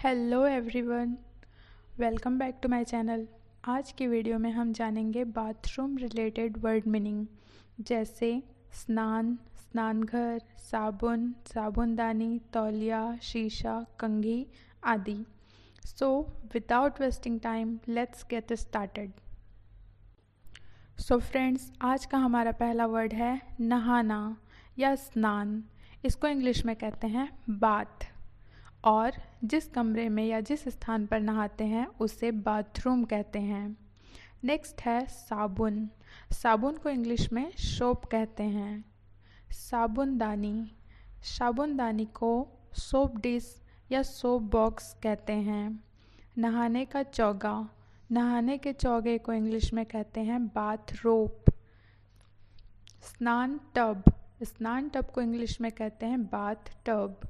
Hello everyone, welcome back to my channel. आज की video में हम जानेंगे बाथरूम रिलेटेड वर्ड मीनिंग जैसे स्नान, स्नानघर, साबुन, साबुनदानी, तौलिया, शीशा, कंघी आदि। So without wasting time let's get started. So friends, आज का हमारा पहला वर्ड है नहाना या स्नान। इसको इंग्लिश में कहते हैं बाथ। और जिस कमरे में या जिस स्थान पर नहाते हैं उसे बाथरूम कहते हैं। नेक्स्ट है साबुन। साबुन को इंग्लिश में सोप कहते हैं। साबुनदानी, साबुनदानी को सोप डिश या सोप बॉक्स कहते हैं। नहाने का चौगा, नहाने के चौगे को इंग्लिश में कहते हैं बाथ रोप। स्नान टब, स्नान टब को इंग्लिश में कहते हैं बाथ टब।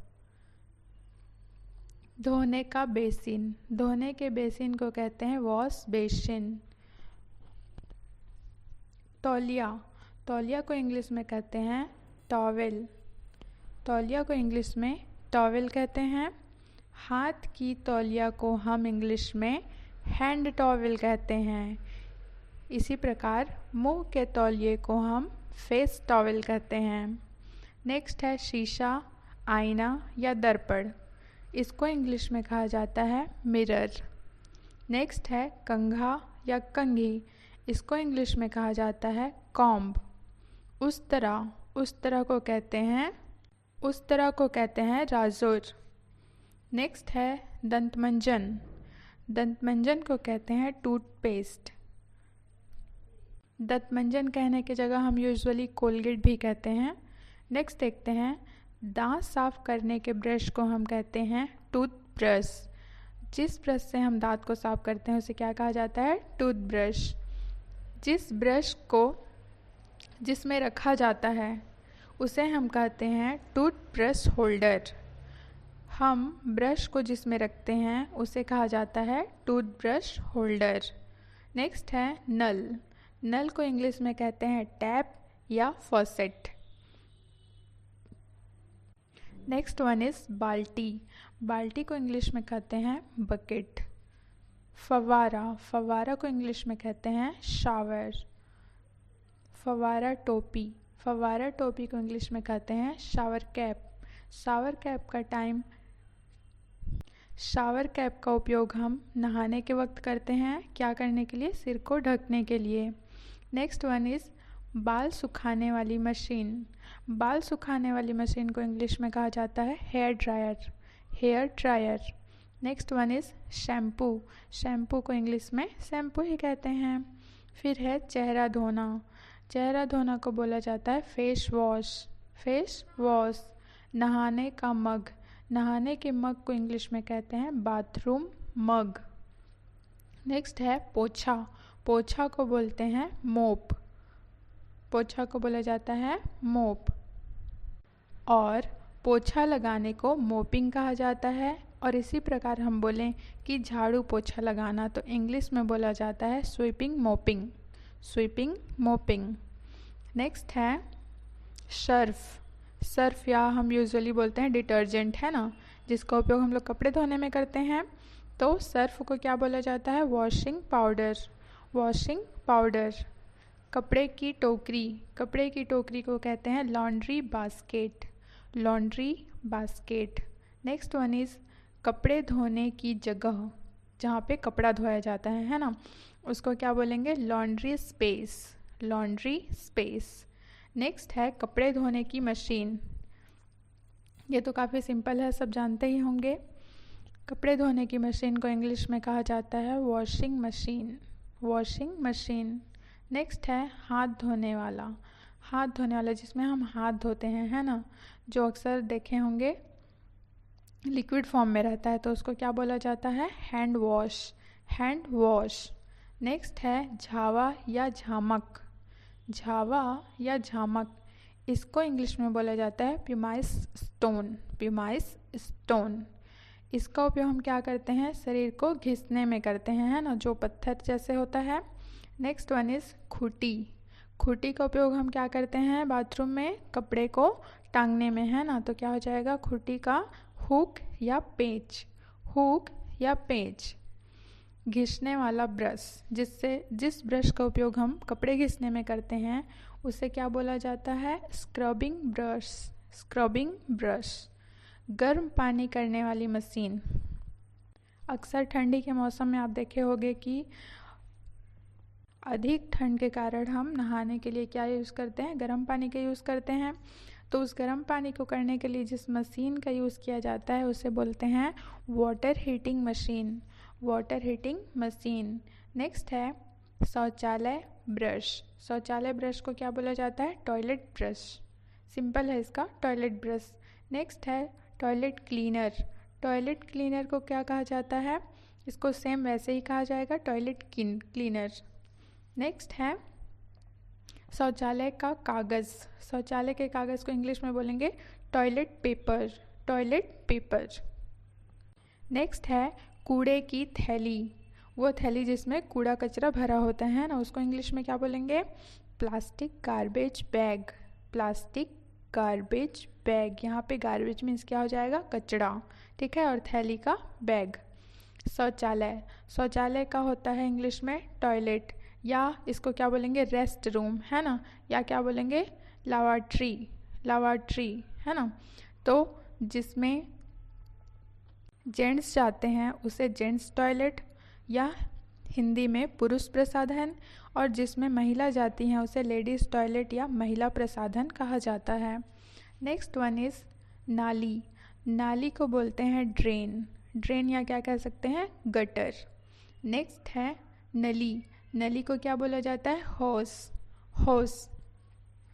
धोने का बेसिन, धोने के बेसिन को कहते हैं वॉश बेसिन। तौलिया, तौलिया को इंग्लिश में कहते हैं टॉवेल। तौलिया को इंग्लिश में टॉवेल कहते हैं। हाथ की तौलिया को हम इंग्लिश में हैंड टॉवेल कहते हैं। इसी प्रकार मुंह के तौलिए को हम फेस टॉवेल कहते हैं। नेक्स्ट है शीशा, आईना या दर्पण। इसको इंग्लिश में कहा जाता है मिरर। नेक्स्ट है कंघा या कंघी। इसको इंग्लिश में कहा जाता है कॉम्ब। उस तरह को कहते हैं राजोर। नेक्स्ट है दंतमंजन, दंतमंजन को कहते हैं टूथपेस्ट। दंतमंजन कहने की जगह हम यूजुअली कोलगेट भी कहते हैं। नेक्स्ट देखते हैं दांत साफ करने के ब्रश को हम कहते हैं टूथब्रश। जिस ब्रश से हम दांत को साफ करते हैं उसे क्या कहा जाता है? टूथब्रश। जिस ब्रश को जिसमें रखा जाता है उसे हम कहते हैं टूथब्रश होल्डर। हम ब्रश को जिसमें रखते हैं उसे कहा जाता है टूथब्रश होल्डर। नेक्स्ट है नल, नल को इंग्लिश में कहते हैं टैप या फॉसेट। नेक्स्ट वन इज़ बाल्टी, बाल्टी को इंग्लिश में कहते हैं बकेट। फवारा, फवारा को इंग्लिश में कहते हैं शावर। फवारा टोपी, फवारा टोपी को इंग्लिश में कहते हैं शावर कैप। शावर कैप का टाइम, शावर कैप का उपयोग हम नहाने के वक्त करते हैं। क्या करने के लिए? सिर को ढकने के लिए। नेक्स्ट वन इज़ बाल सुखाने वाली मशीन। बाल सुखाने वाली मशीन को इंग्लिश में कहा जाता है hair dryer, hair dryer. Next one is shampoo, shampoo को इंग्लिश में शैम्पू ही कहते हैं। फिर है चेहरा धोना, चेहरा धोना को बोला जाता है फेस वॉश, फेस वॉश। नहाने का मग, नहाने के मग को इंग्लिश में कहते हैं बाथरूम मग। नेक्स्ट है पोछा, पोछा को बोलते हैं मोप, पोछा को बोला जाता है मोप। और पोछा लगाने को मोपिंग कहा जाता है। और इसी प्रकार हम बोलें कि झाड़ू पोछा लगाना तो इंग्लिश में बोला जाता है sweeping mopping, sweeping mopping. Next है सर्फ, सर्फ या हम यूजुअली बोलते हैं डिटर्जेंट, है ना, जिसका उपयोग हम लोग कपड़े धोने में करते हैं। तो सर्फ को क्या बोला जाता है? Washing powder, washing powder. कपड़े की टोकरी, कपड़े की टोकरी को कहते हैं laundry basket, laundry basket. Next one is कपड़े धोने की जगह, जहाँ पे कपड़ा धोया जाता है ना, उसको क्या बोलेंगे? Laundry space, laundry space. Next है कपड़े धोने की मशीन। ये तो काफ़ी सिंपल है, सब जानते ही होंगे। कपड़े धोने की मशीन को इंग्लिश में कहा जाता है washing machine, washing machine. Next है हाथ धोने वाला, हाथ धोने वाला जिसमें हम हाथ धोते हैं, है ना, जो अक्सर देखे होंगे लिक्विड फॉर्म में रहता है, तो उसको क्या बोला जाता है? Hand wash, hand wash. Next है झावा या झामक, झावा या झामक। इसको इंग्लिश में बोला जाता है प्यूमाइस स्टोन, प्यूमाइस स्टोन। इसका उपयोग हम क्या करते हैं? शरीर को घिसने में करते हैं, है ना, जो पत्थर जैसे होता है। Next one is Khunti, Khunti का उपयोग हम क्या करते हैं बाथरूम में? कपड़े को टांगने में, है ना, तो क्या हो जाएगा? खूटी का हुक या पेंच, हुक या पेंच। घिसने वाला ब्रश, जिस ब्रश का उपयोग हम कपड़े घिसने में करते हैं उसे क्या बोला जाता है? Scrubbing brush. Scrubbing brush. गर्म पानी करने वाली मशीन। अक्सर ठंडी के मौसम में आप देखे होंगे कि अधिक ठंड के कारण हम नहाने के लिए क्या यूज़ करते हैं? गर्म पानी का यूज़ करते हैं। तो उस गर्म पानी को करने के लिए जिस मशीन का यूज़ किया जाता है उसे बोलते हैं water heating machine. Water heating machine. Next है शौचालय ब्रश। शौचालय ब्रश को क्या बोला जाता है? Toilet brush. सिंपल है इसका, टॉयलेट ब्रश। नेक्स्ट है टॉयलेट क्लीनर। टॉयलेट क्लीनर को क्या कहा जाता है? इसको सेम वैसे ही कहा जाएगा, टॉयलेट क्लीनर। नेक्स्ट है शौचालय का कागज़। शौचालय के कागज़ को इंग्लिश में बोलेंगे toilet paper. Toilet paper. Next है कूड़े की थैली। वो थैली जिसमें कूड़ा कचरा भरा होता है ना, उसको इंग्लिश में क्या बोलेंगे? Plastic garbage bag. Plastic garbage bag. यहाँ पे गार्बेज मीन्स क्या हो जाएगा? कचरा, ठीक है, और थैली का बैग। शौचालय, शौचालय का होता है इंग्लिश में टॉयलेट, या इसको क्या बोलेंगे? रेस्ट रूम, है ना, या क्या बोलेंगे? लावाट्री। लावाट्री, है ना। तो जिसमें जेंट्स जाते हैं उसे जेंट्स टॉयलेट या हिंदी में पुरुष प्रसाधन, और जिसमें महिला जाती हैं उसे लेडीज़ टॉयलेट या महिला प्रसाधन कहा जाता है। नेक्स्ट वन इज़ नाली। नाली को बोलते हैं ड्रेन। ड्रेन या क्या कह सकते हैं? गटर। नेक्स्ट है नली। नली को क्या बोला जाता है? होस। होस।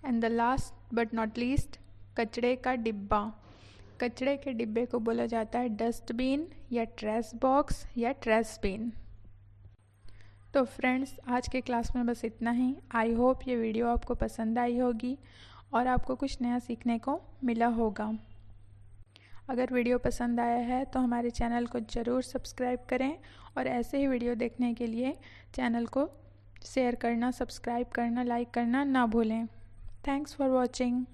And the last but not least कचड़े का डिब्बा। कचड़े के डिब्बे को बोला जाता है डस्टबिन या ट्रैश बॉक्स या ट्रैश बिन। तो फ्रेंड्स, आज के क्लास में बस इतना ही। आई होप ये वीडियो आपको पसंद आई होगी और आपको कुछ नया सीखने को मिला होगा। अगर वीडियो पसंद आया है तो हमारे चैनल को ज़रूर सब्सक्राइब करें और ऐसे ही वीडियो देखने के लिए चैनल को शेयर करना, सब्सक्राइब करना, लाइक करना ना भूलें। Thanks for watching.